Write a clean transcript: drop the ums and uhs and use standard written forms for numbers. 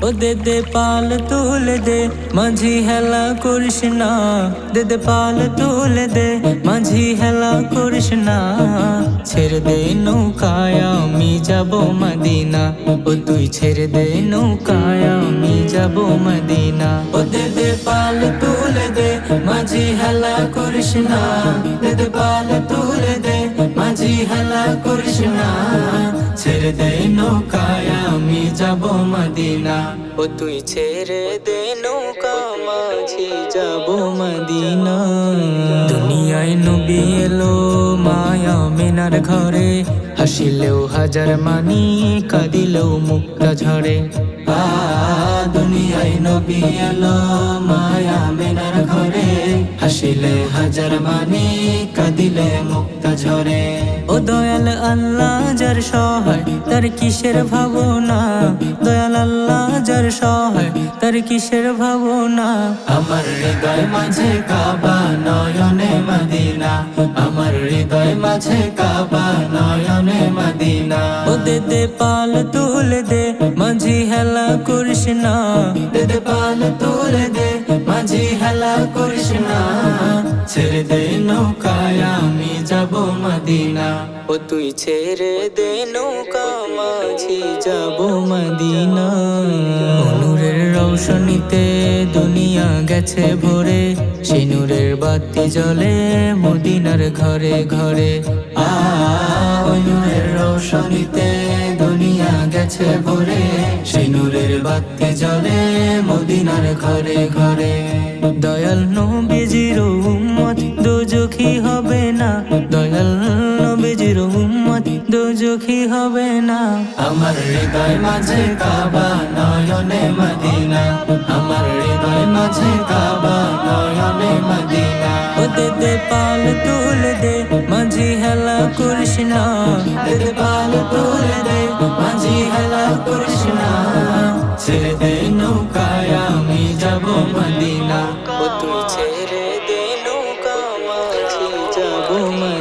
ও দে দে পাল তুলে দে মাঝি হেলা করিস না, দে দে পাল তুলে দে মাঝি হেলা করিস না। ছেড়ে দে নৌকায় আমি যাব মদিনা, ও তুই ছেড়ে দে নৌকায় আমি যাব মদিনা। ও দে দে পাল তুলে দে মাঝি হেলা করিস না, দে দে পাল তুলে দে মাঝি হেলা করিস না। ছেড়ে দে নৌকায় আমি যাব মদিনা, ও তুই ছেড়ে দে নৌকা মাঝি যাব মদিনা। দুনিয়ায় নবী এলো মায়া মেনার ঘরে, হাসিলেও হাজার মানি কাঁদিলেও মুক্তা ঝরে। দুনিয়ায় নবী এলো মায়া মেনার ঘরে, হাসিলে হাজার মানি কাঁদিলে মুক্তা ঝরে। ও দয়াল আল্লাহ যার সহায় তার কিসের ভাবনা, দয়াল আল্লাহ যার সহায় তার কিসের ভাবনা। আমার হৃদয় মাঝে কাবা নয়নে মদিনা, আমার হৃদয় মাঝে কাবা নয়নে মদিনা। ও দে দে পাল তুলে দে মাঝি হেলা করিস না, দে দে পাল তুলে দে মাঝি হেলা করিস না। ছেড়ে দে নৌকায় আমি যাব মদিনা, ও তুই ছেড়ে দে নৌকা মাঝি যাব মদিনা। নূরের রৌশনীতে দুনিয়া গেছে ভরে, সেই নূরের বাতি জ্বলে মদিনার ঘরে ঘরে। ওই নূরের রৌশনীতে দুনিয়া গেছে ভরে, সেই নূরের বাতি জ্বলে মদিনার ঘরে ঘরে। দয়াল নবীজির উম্মত দোজখী হবে না, দয়াল নবীজির উম্মত দোজখী হবে না। আমার হৃদয় মাঝে কাবা নয়নে মদিনা, আমার হৃদয় মাঝে কাবা নয়নে মদিনা। ও দে দে পাল তুলে দে মাঝি হেলা করিস না, দে দে পাল তুলে দে মাঝি হেলা করিস না। ছেড়ে দে নৌকায় আমি যাব মদিনা, ও তুই ছেড়ে দে নৌকা মাঝি যাব মদিনা।